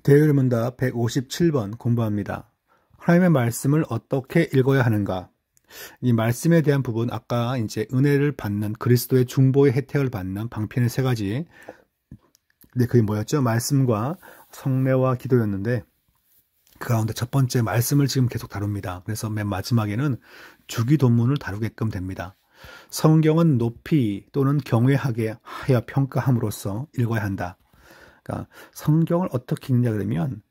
대열문답 157번 공부합니다. 하나님의 말씀을 어떻게 읽어야 하는가? 이 말씀에 대한 부분, 아까 이제 은혜를 받는 그리스도의 중보의 혜택을 받는 방편의 세 가지. 근데 그게 뭐였죠? 말씀과 성례와 기도였는데, 그 가운데 첫 번째 말씀을 지금 계속 다룹니다. 그래서 맨 마지막에는 주기도문을 다루게끔 됩니다. 성경은 높이 또는 경외하게 하여 평가함으로써 읽어야 한다. 그러니까 성경을 어떻게 읽냐 그러면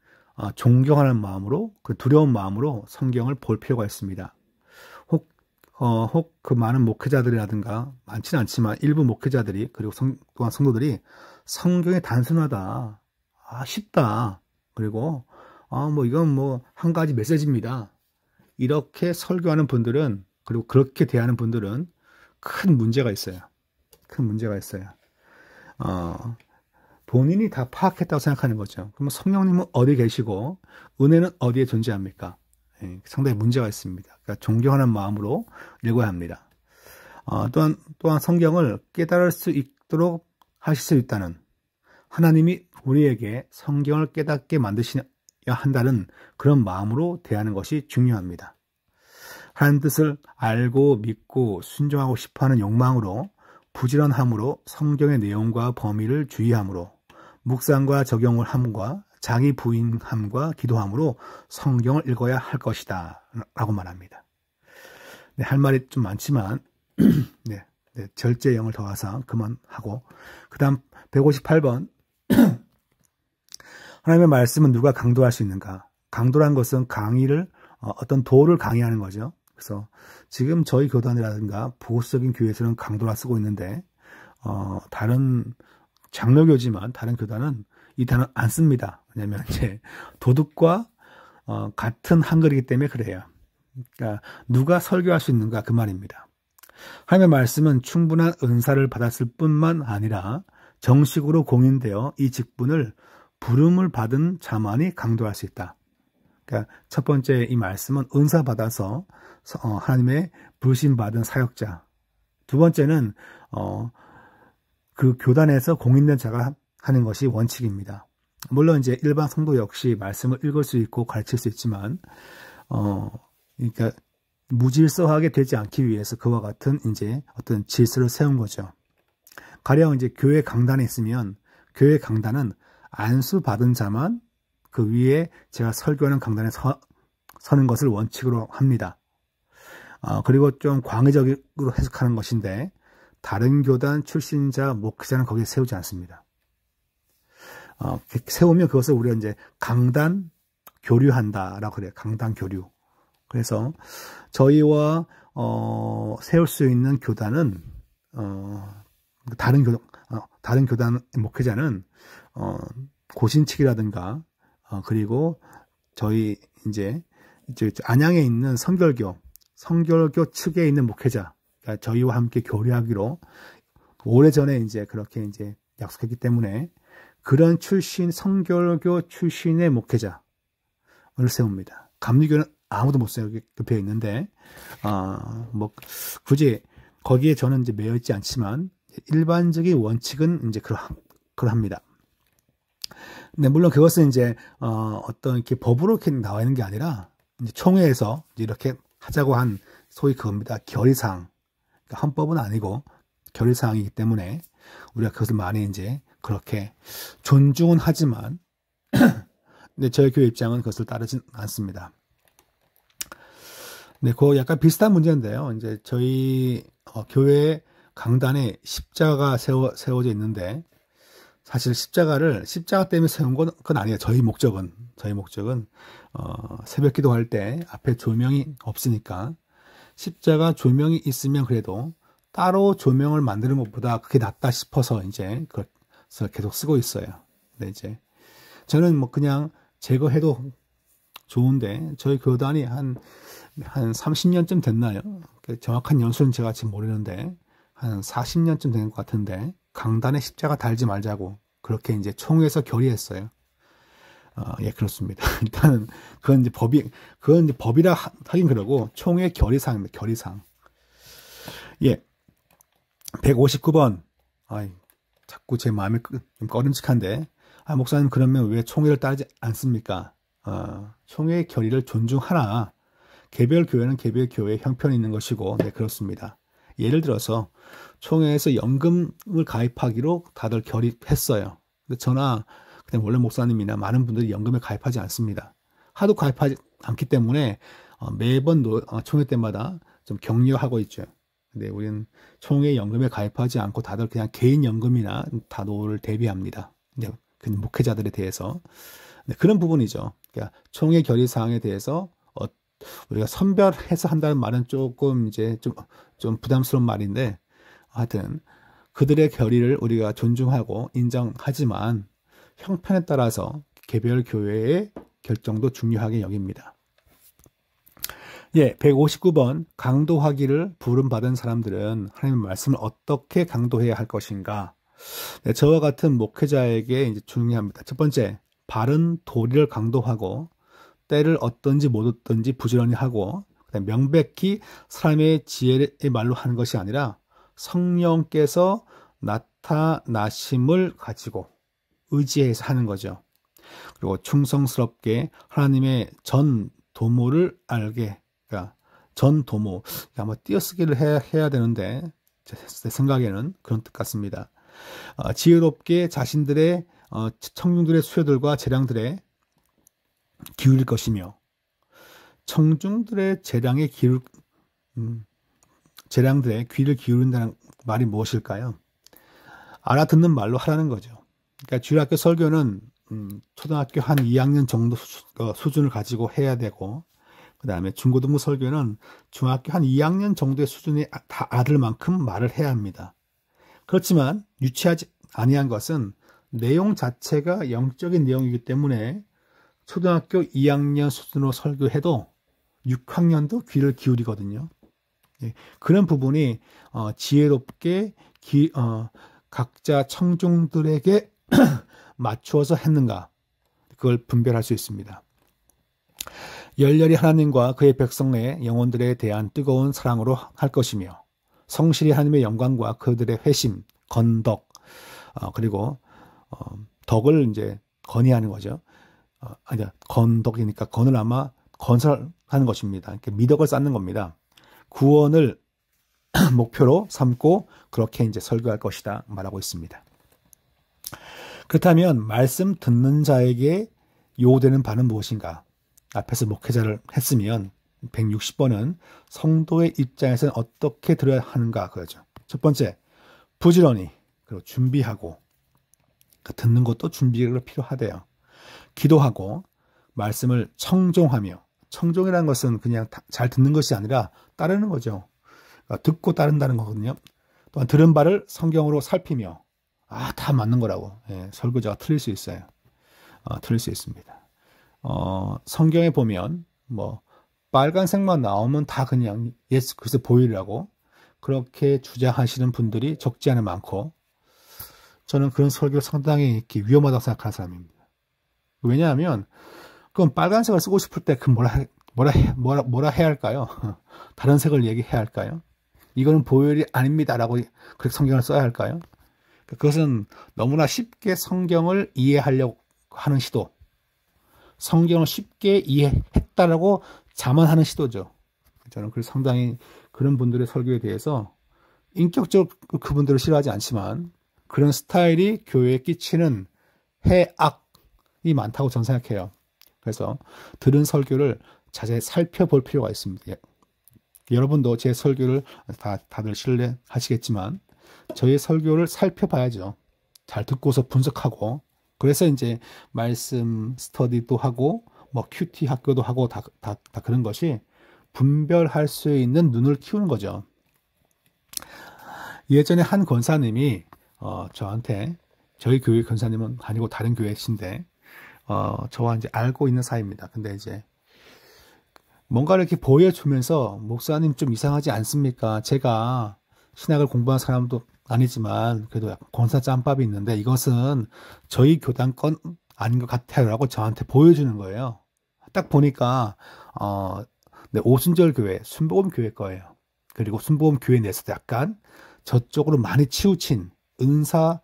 존경하는 마음으로, 그 두려운 마음으로 성경을 볼 필요가 있습니다. 혹 그 많은 목회자들이라든가, 많지는 않지만 일부 목회자들이, 그리고 또한 성도들이 성경이 단순하다, 쉽다, 그리고 이건 한 가지 메시지입니다, 이렇게 설교하는 분들은, 그리고 그렇게 대하는 분들은 큰 문제가 있어요. 큰 문제가 있어요. 본인이 다 파악했다고 생각하는 거죠. 그러면 성령님은 어디 계시고 은혜는 어디에 존재합니까? 상당히 문제가 있습니다. 그러니까 존경하는 마음으로 읽어야 합니다. 또한 성경을 깨달을 수 있도록 하실 수 있다는, 하나님이 우리에게 성경을 깨닫게 만드셔야 한다는 그런 마음으로 대하는 것이 중요합니다. 하나님 뜻을 알고 믿고 순종하고 싶어하는 욕망으로, 부지런함으로 성경의 내용과 범위를 주의함으로, 묵상과 적용을 함과 자기 부인함과 기도함으로 성경을 읽어야 할 것이다 라고 말합니다. 네, 할 말이 좀 많지만 절제형을 더해서 그만하고, 그 다음 158번 하나님의 말씀은 누가 강도할 수 있는가? 강도란 것은 강의를, 어떤 도를 강의하는 거죠. 그래서 지금 저희 교단이라든가 보수적인 교회에서는 강도라 쓰고 있는데, 다른 장로교지만 다른 교단은 이 단어 안 씁니다. 왜냐하면 이제 도덕과 같은 한글이기 때문에 그래요. 그러니까 누가 설교할 수 있는가, 그 말입니다. 하나님의 말씀은 충분한 은사를 받았을 뿐만 아니라 정식으로 공인되어 이 직분을 부름을 받은 자만이 강도할 수 있다. 그러니까 첫 번째 이 말씀은 은사 받아서 하나님의 부르심 받은 사역자. 두 번째는 그 교단에서 공인된 자가 하는 것이 원칙입니다. 물론 이제 일반 성도 역시 말씀을 읽을 수 있고 가르칠 수 있지만, 그러니까 무질서하게 되지 않기 위해서 그와 같은 이제 어떤 질서를 세운 거죠. 가령 이제 교회 강단에 있으면 교회 강단은 안수 받은 자만 그 위에 제가 설교하는 강단에 서는 것을 원칙으로 합니다. 그리고 좀 광의적으로 해석하는 것인데, 다른 교단 출신자 목회자는 거기에 세우지 않습니다. 세우면 그것을 우리가 이제 강단 교류한다라고 그래요. 강단 교류. 그래서 저희와 세울 수 있는 교단은, 다른 교단 목회자는 고신칙이라든가, 그리고 저희 이제 안양에 있는 성결교 측에 있는 목회자, 그러니까 저희와 함께 교류하기로 오래전에 이제 그렇게 이제 약속했기 때문에, 그런 성결교 출신의 목회자를 세웁니다. 감리교는 아무도 못 세우게 되어 있는데, 굳이 거기에 저는 이제 매여 있지 않지만, 일반적인 원칙은 이제 그러합니다. 근데 물론 그것은 이제 어떤 이렇게 법으로 이렇게 나와 있는 게 아니라, 이제 총회에서 이렇게 하자고 한 소위 그겁니다. 결의사항. 그러니까 헌법은 아니고 결의사항이기 때문에 우리가 그것을 많이 이제 그렇게 존중은 하지만, 근데 저희 교회 입장은 그것을 따르진 않습니다. 네, 그거 약간 비슷한 문제인데요. 이제 저희 교회 강단에 십자가 세워져 있는데, 사실 십자가 때문에 세운 건 아니에요. 저희 목적은 새벽 기도할 때 앞에 조명이 없으니까 십자가 조명이 있으면 그래도 따로 조명을 만드는 것보다 그게 낫다 싶어서 이제 그래서 계속 쓰고 있어요. 근데 이제 저는 그냥 제거해도 좋은데, 저희 교단이 한 30년쯤 됐나요? 정확한 연수는 제가 지금 모르는데 한 40년쯤 된 것 같은데, 강단에 십자가 달지 말자고 그렇게 이제 총회에서 결의했어요. 예, 그렇습니다. 일단은 그건 이제 법이라 하긴 그러고 총회 결의사항입니다. 결의사항. 예, 159번. 자꾸 제 마음이 좀 꺼림칙한데, 목사님 그러면 왜 총회를 따르지 않습니까? 총회의 결의를 존중하나 개별 교회는 개별 교회의 형편이 있는 것이고, 네, 그렇습니다. 예를 들어서 총회에서 연금을 가입하기로 다들 결의했어요. 근데 저나 그냥 원래 목사님이나 많은 분들이 연금에 가입하지 않습니다. 하도 가입하지 않기 때문에 매번 총회 때마다 좀 격려하고 있죠. 근데 우리는 총회 연금에 가입하지 않고 다들 그냥 개인 연금이나 다 노를 대비합니다. 그 목회자들에 대해서. 네, 그런 부분이죠. 그러니까 총회 결의 사항에 대해서 우리가 선별해서 한다는 말은 조금 이제 좀 부담스러운 말인데, 하여튼 그들의 결의를 우리가 존중하고 인정하지만 형편에 따라서 개별 교회의 결정도 중요하게 여깁니다. 예, 159번 강도하기를 부름받은 사람들은 하나님의 말씀을 어떻게 강도해야 할 것인가? 네, 저와 같은 목회자에게 이제 중요합니다. 첫 번째, 바른 도리를 강도하고 때를 얻든지 못 얻든지 부지런히 하고, 그다음에 명백히 사람의 지혜의 말로 하는 것이 아니라 성령께서 나타나심을 가지고 의지해서 하는 거죠. 그리고 충성스럽게 하나님의 전 도모를 알게, 그러니까 전 도모, 아마 띄어쓰기를 해야 되는데 제 생각에는 그런 뜻 같습니다. 지혜롭게 자신들의 청중들의 수요들과 재량들에 기울일 것이며, 청중들의 재량들의 귀를 기울인다는 말이 무엇일까요? 알아듣는 말로 하라는 거죠. 그러니까 주일학교 설교는 초등학교 한 2학년 정도 수준을 가지고 해야 되고, 그 다음에 중고등부 설교는 중학교 한 2학년 정도의 수준이 다 알을 만큼 말을 해야 합니다. 그렇지만 유치하지 아니한 것은 내용 자체가 영적인 내용이기 때문에 초등학교 2학년 수준으로 설교해도 6학년도 귀를 기울이거든요. 예, 그런 부분이 지혜롭게 각자 청중들에게 맞추어서 했는가, 그걸 분별할 수 있습니다. 열렬히 하나님과 그의 백성의 영혼들에 대한 뜨거운 사랑으로 할 것이며, 성실히 하나님의 영광과 그들의 회심, 건덕, 그리고 덕을 이제 건의하는 거죠. 아니야, 건덕이니까 건을 아마 건설하는 것입니다. 이렇게 미덕을 쌓는 겁니다. 구원을 목표로 삼고 그렇게 이제 설교할 것이다 말하고 있습니다. 그렇다면 말씀 듣는 자에게 요구되는 바는 무엇인가? 앞에서 목회자를 했으면 160번은 성도의 입장에서는 어떻게 들어야 하는가 그러죠. 첫 번째, 부지런히, 그리고 준비하고, 듣는 것도 준비가 필요하대요. 기도하고, 말씀을 청종하며, 청종이라는 것은 그냥 잘 듣는 것이 아니라 따르는 거죠. 듣고 따른다는 거거든요. 또한 들은 바를 성경으로 살피며, 다 맞는 거라고. 예, 설교자가 틀릴 수 있어요. 틀릴 수 있습니다. 성경에 보면 빨간색만 나오면 다 그냥 예수 그리스도 보이라고 그렇게 주장하시는 분들이 적지 않아 많고, 저는 그런 설교를 상당히 이렇게 위험하다고 생각하는 사람입니다. 왜냐하면 그럼 빨간색을 쓰고 싶을 때 그 뭐라 해야 할까요? 다른 색을 얘기해야 할까요? 이거는 보혈이 아닙니다라고 그렇게 성경을 써야 할까요? 그것은 너무나 쉽게 성경을 이해하려고 하는 시도, 성경을 쉽게 이해했다라고 자만하는 시도죠. 저는 상당히 그런 분들의 설교에 대해서 인격적으로 그분들을 싫어하지 않지만 그런 스타일이 교회에 끼치는 해악이 많다고 저는 생각해요. 그래서 들은 설교를 자세히 살펴볼 필요가 있습니다. 여러분도 제 설교를 다들 신뢰하시겠지만 저의 설교를 살펴봐야죠. 잘 듣고서 분석하고, 그래서 이제 말씀 스터디도 하고 큐티 학교도 하고 다 그런 것이 분별할 수 있는 눈을 키우는 거죠. 예전에 한 권사님이 저한테, 저희 교회 권사님은 아니고 다른 교회신데 저와 이제 알고 있는 사이입니다. 근데 이제 뭔가를 이렇게 보여주면서, 목사님 좀 이상하지 않습니까? 제가 신학을 공부한 사람도 아니지만 그래도 약간 권사 짬밥이 있는데 이것은 저희 교단 건 아닌 것 같아요 라고 저한테 보여주는 거예요. 딱 보니까 네, 오순절 교회, 순복음 교회 거예요. 그리고 순복음 교회 내에서도 약간 저쪽으로 많이 치우친 은사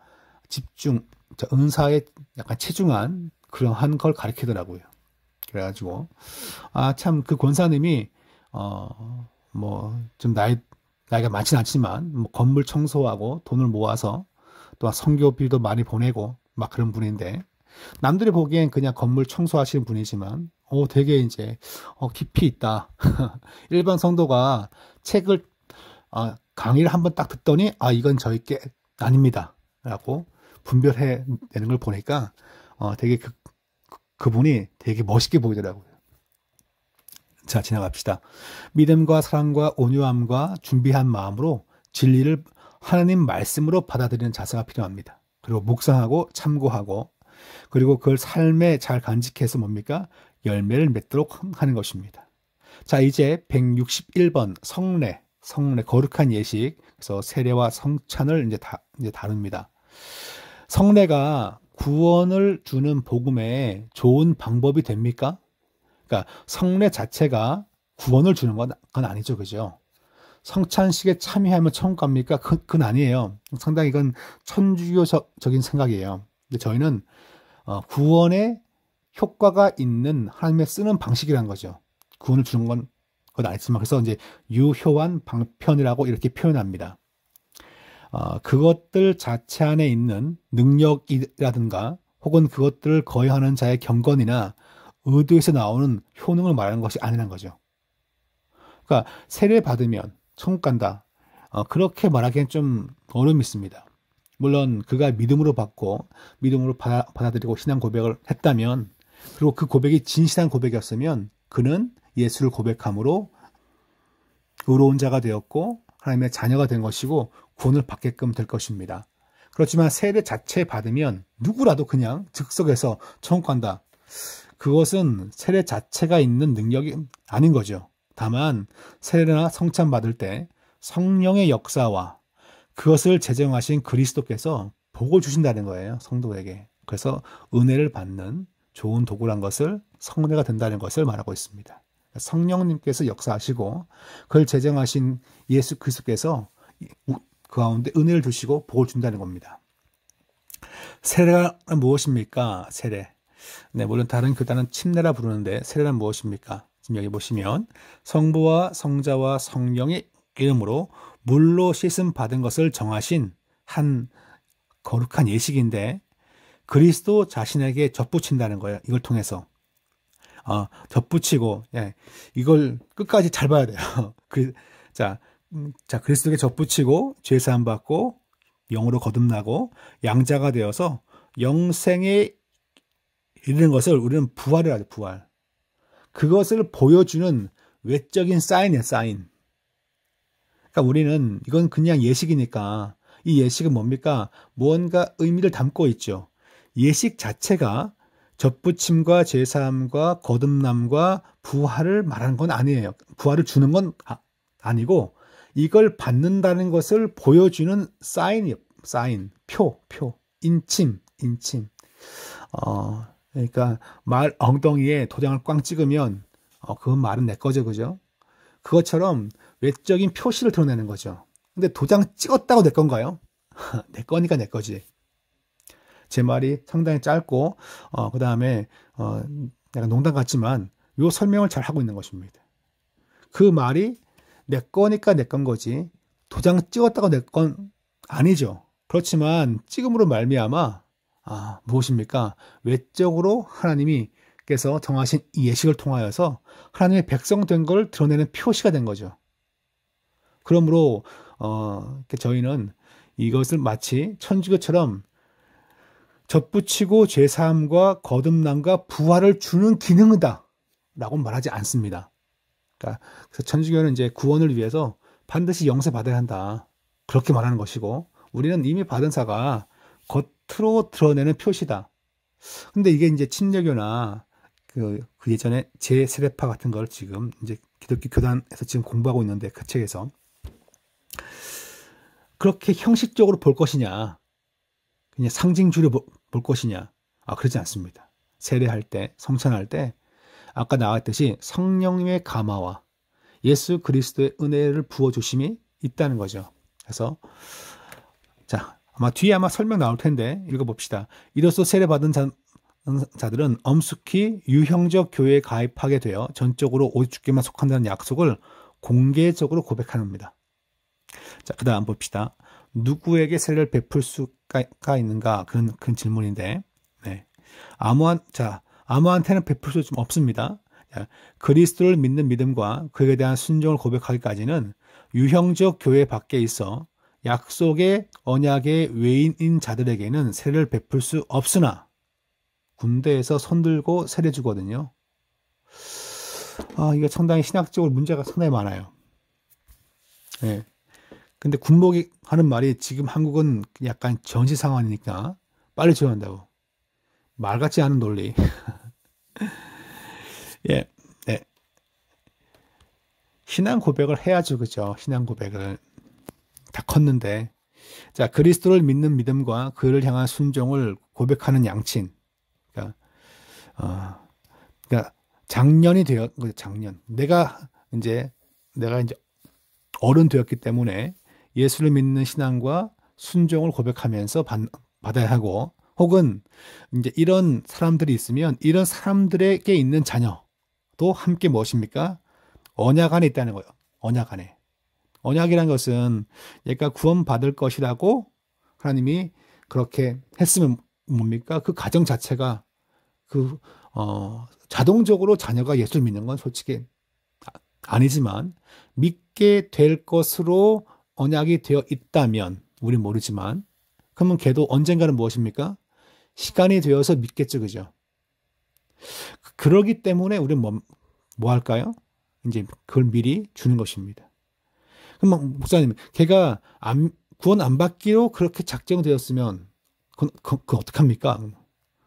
집중, 은사에 약간 체중한 그러한 걸 가리키더라고요. 그래가지고 참 그 권사님이 뭐 좀 나이가 많진 않지만 뭐 건물 청소하고 돈을 모아서 또 성교비도 많이 보내고 막 그런 분인데, 남들이 보기엔 그냥 건물 청소하시는 분이지만 되게 이제 깊이 있다. 일반 성도가 책을 강의를 한번 딱 듣더니 이건 저희 게 아닙니다 라고 분별해 내는 걸 보니까 되게 그분이 되게 멋있게 보이더라고요. 자, 지나갑시다. 믿음과 사랑과 온유함과 준비한 마음으로 진리를 하나님 말씀으로 받아들이는 자세가 필요합니다. 그리고 묵상하고 참고하고, 그리고 그걸 삶에 잘 간직해서 뭡니까? 열매를 맺도록 하는 것입니다. 자, 이제 161번 성례, 거룩한 예식, 그래서 세례와 성찬을 이제 다룹니다. 성례가 구원을 주는 복음에 좋은 방법이 됩니까? 그러니까 성례 자체가 구원을 주는 건 아니죠, 그죠? 성찬식에 참여하면 천국 갑니까? 그건 아니에요. 상당히 이건 천주교적인 생각이에요. 근데 저희는 구원에 효과가 있는 하나님의 쓰는 방식이라는 거죠. 구원을 주는 건 아니지만, 그래서 이제 유효한 방편이라고 이렇게 표현합니다. 그것들 자체 안에 있는 능력이라든가 혹은 그것들을 거행하는 자의 경건이나 의도에서 나오는 효능을 말하는 것이 아니라는 거죠. 그러니까 세례 받으면 천국 간다. 그렇게 말하기엔 좀 어려움이 있습니다. 물론 그가 믿음으로 받고 믿음으로 받아들이고 신앙 고백을 했다면, 그리고 그 고백이 진실한 고백이었으면 그는 예수를 고백함으로 의로운 자가 되었고 하나님의 자녀가 된 것이고 구원을 받게끔 될 것입니다. 그렇지만 세례 자체 받으면 누구라도 그냥 즉석에서 천국 간다. 그것은 세례 자체가 있는 능력이 아닌 거죠. 다만 세례나 성찬 받을 때 성령의 역사와 그것을 제정하신 그리스도께서 복을 주신다는 거예요, 성도에게. 그래서 은혜를 받는 좋은 도구란 것을, 성례가 된다는 것을 말하고 있습니다. 성령님께서 역사하시고 그걸 제정하신 예수 그리스도께서 그 가운데 은혜를 주시고 복을 준다는 겁니다. 세례가 무엇입니까? 세례. 네, 물론 다른 교단은 침례라 부르는데 세례란 무엇입니까? 지금 여기 보시면 성부와 성자와 성령의 이름으로 물로 씻음 받은 것을 정하신 한 거룩한 예식인데, 그리스도 자신에게 덧붙인다는 거예요. 이걸 통해서 덧붙이고, 이걸 끝까지 잘 봐야 돼요. 자, 그리스도에게 덧붙이고 죄 사함 받고 영으로 거듭나고 양자가 되어서 영생에 이르는 것을 우리는 부활이라 하죠. 부활. 그것을 보여주는 외적인 사인이에요. 사인. 그러니까 우리는 이건 그냥 예식이니까, 이 예식은 뭡니까? 무언가 의미를 담고 있죠. 예식 자체가 젖붙임과 제사함과 거듭남과 부활을 말하는 건 아니에요. 부활을 주는 건 아니고 이걸 받는다는 것을 보여주는 사인이에요. 사인, 표, 인침. 그러니까 말 엉덩이에 도장을 꽝 찍으면 그건 말은 내 거죠, 그죠? 그것처럼 외적인 표시를 드러내는 거죠. 근데 도장 찍었다고 내 건가요? 내 거니까 내 거지. 제 말이 상당히 짧고 그 다음에 약간 농담 같지만 요 설명을 잘 하고 있는 것입니다. 그 말이 내 거니까 내 건 거지 도장 찍었다고 내 건 아니죠. 그렇지만 찍음으로 말미암아 무엇입니까? 외적으로 하나님께서 정하신 이 예식을 통하여서 하나님의 백성 된 걸 드러내는 표시가 된 거죠. 그러므로 저희는 이것을 마치 천주교처럼 젖붙이고 죄사함과 거듭남과 부활을 주는 기능이다 라고 말하지 않습니다. 그래서 천주교는 이제 구원을 위해서 반드시 영세 받아야 한다, 그렇게 말하는 것이고, 우리는 이미 받은 사가 겉으로 드러내는 표시다. 근데 이게 이제 침례교나 그 예전에 제세례파 같은 걸 지금 이제 기독교 교단에서 지금 공부하고 있는데, 그 책에서 그렇게 형식적으로 볼 것이냐, 그냥 상징주로 볼 것이냐, 그러지 않습니다. 세례할 때, 성찬할 때 아까 나왔듯이 성령님의 감화와 예수 그리스도의 은혜를 부어주심이 있다는 거죠. 그래서 자, 뒤에 아마 설명 나올 텐데 읽어봅시다. 이로써 세례받은 자들은 엄숙히 유형적 교회에 가입하게 되어 전적으로 오직 주께만 속한다는 약속을 공개적으로 고백합니다. 자, 그 다음 봅시다. 누구에게 세례를 베풀 수가 있는가? 그런 질문인데, 네. 아무한테는 베풀 수 좀 없습니다. 자, 그리스도를 믿는 믿음과 그에 대한 순종을 고백하기까지는 유형적 교회 밖에 있어 약속의 언약의 외인인 자들에게는 세례를 베풀 수 없으나 군대에서 손들고 세례 주거든요. 이게 상당히 신학적으로 문제가 상당히 많아요. 네. 근데 군복이 하는 말이 지금 한국은 약간 전시 상황이니까 빨리 줘야 한다고. 말 같지 않은 논리. 예, 네. 신앙 고백을 해야죠, 그죠? 신앙 고백을. 다 컸는데. 자, 그리스도를 믿는 믿음과 그를 향한 순종을 고백하는 양친. 그러니까 작년. 내가 이제 어른 되었기 때문에 예수를 믿는 신앙과 순종을 고백하면서 받아야 하고, 혹은 이제 이런 사람들이 있으면 이런 사람들에게 있는 자녀도 함께 무엇입니까? 언약 안에 있다는 거예요. 언약 안에. 언약이란 것은 얘가 구원받을 것이라고 하나님이 그렇게 했으면 뭡니까? 그 가정 자체가 자동적으로 자녀가 예수를 믿는 건 솔직히 아니지만 믿게 될 것으로 언약이 되어 있다면 우린 모르지만 그러면 걔도 언젠가는 무엇입니까? 시간이 되어서 믿겠죠, 그죠? 그러기 때문에 우리는 뭐 할까요? 이제 그걸 미리 주는 것입니다. 그럼 목사님, 걔가 구원 안 받기로 그렇게 작정되었으면 그건 어떡합니까?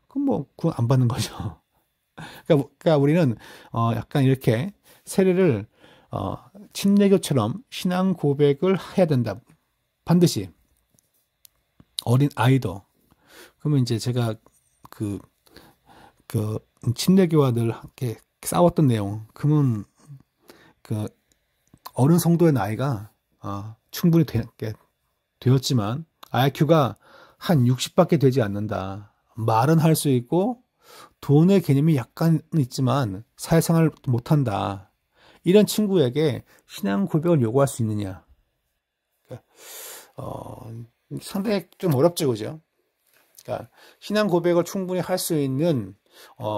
그럼 구원 안 받는 거죠. 그러니까 우리는 약간 이렇게 세례를 침례교처럼 신앙 고백을 해야 된다. 반드시 어린 아이도. 그러면 이제 제가 그 침례교와 늘 함께 싸웠던 내용. 그러면 어른 성도의 나이가 충분히 되었지만 IQ가 한 60밖에 되지 않는다. 말은 할 수 있고 돈의 개념이 약간 있지만 사회생활을 못한다. 이런 친구에게 신앙 고백을 요구할 수 있느냐? 상당히 좀 어렵죠, 그죠? 그러니까 신앙 고백을 충분히 할 수 있는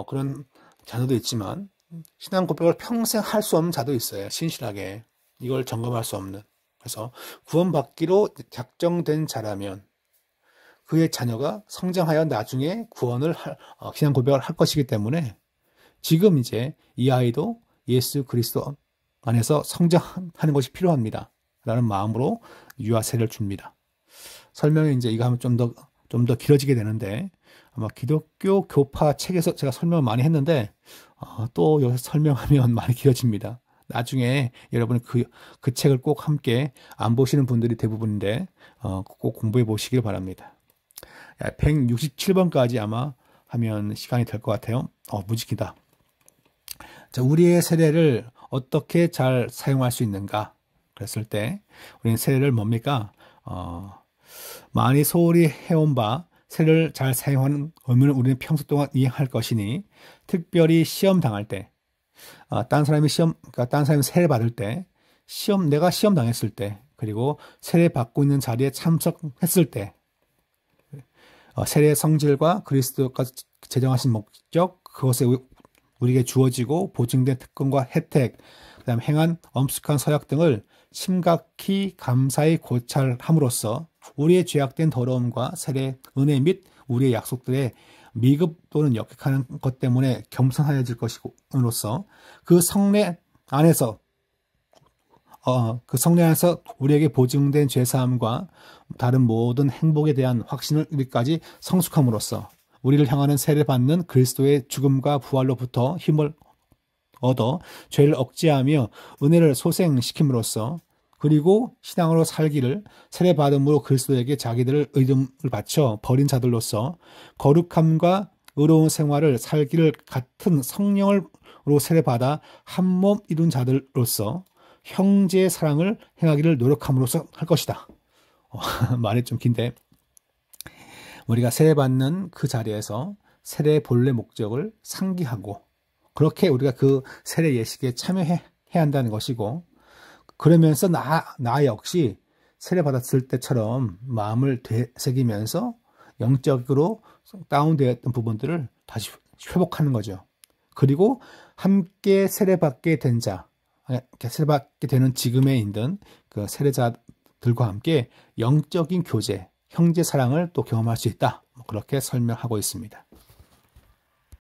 그런 자녀도 있지만 신앙 고백을 평생 할 수 없는 자도 있어요. 신실하게 이걸 점검할 수 없는. 그래서 구원받기로 작정된 자라면 그의 자녀가 성장하여 나중에 신앙 고백을 할 것이기 때문에 지금 이제 이 아이도 예수 그리스도 안에서 성장하는 것이 필요합니다. 라는 마음으로 유아 세례를 줍니다. 설명이 이제 이거 하면 좀 더 길어지게 되는데 아마 기독교 교파 책에서 제가 설명을 많이 했는데 또 여기서 설명하면 많이 길어집니다. 나중에 여러분은 그 책을 꼭 함께 안 보시는 분들이 대부분인데 꼭 공부해 보시길 바랍니다. 167번까지 아마 하면 시간이 될 것 같아요. 무지기다. 자, 우리의 세례를 어떻게 잘 사용할 수 있는가? 그랬을 때 우리는 세례를 뭡니까? 많이 소홀히 해온 바 세례를 잘 사용하는 의무는 우리는 평소 동안 이행할 것이니 특별히 시험 당할 때, 딴 사람이 세례 받을 때, 내가 시험 당했을 때, 그리고 세례 받고 있는 자리에 참석했을 때, 세례의 성질과 그리스도가 제정하신 목적, 그것에 우리에게 주어지고 보증된 특권과 혜택, 그다음 행한 엄숙한 서약 등을 심각히 감사히 고찰함으로써 우리의 죄악된 더러움과 세례, 은혜 및 우리의 약속들의 미급 또는 역행하는 것 때문에 겸손하여질 것으로서 그 성례 안에서 우리에게 보증된 죄사함과 다른 모든 행복에 대한 확신을 우리까지 성숙함으로써 우리를 향하는 세례받는 그리스도의 죽음과 부활로부터 힘을 얻어 죄를 억제하며 은혜를 소생시킴으로써 그리고 신앙으로 살기를 세례받음으로 그리스도에게 자기들을 의름을 바쳐 버린 자들로서 거룩함과 의로운 생활을 살기를 같은 성령으로 세례받아 한 몸 이룬 자들로서 형제의 사랑을 행하기를 노력함으로써 할 것이다. 말이 좀 긴데 우리가 세례받는 그 자리에서 세례의 본래 목적을 상기하고 그렇게 우리가 그 세례 예식에 참여해야 한다는 것이고 그러면서 나 역시 세례받았을 때처럼 마음을 되새기면서 영적으로 다운되었던 부분들을 다시 회복하는 거죠. 그리고 함께 세례받게 된 자, 세례받게 되는 지금에 있는 그 세례자들과 함께 영적인 교제, 형제 사랑을 또 경험할 수 있다. 그렇게 설명하고 있습니다.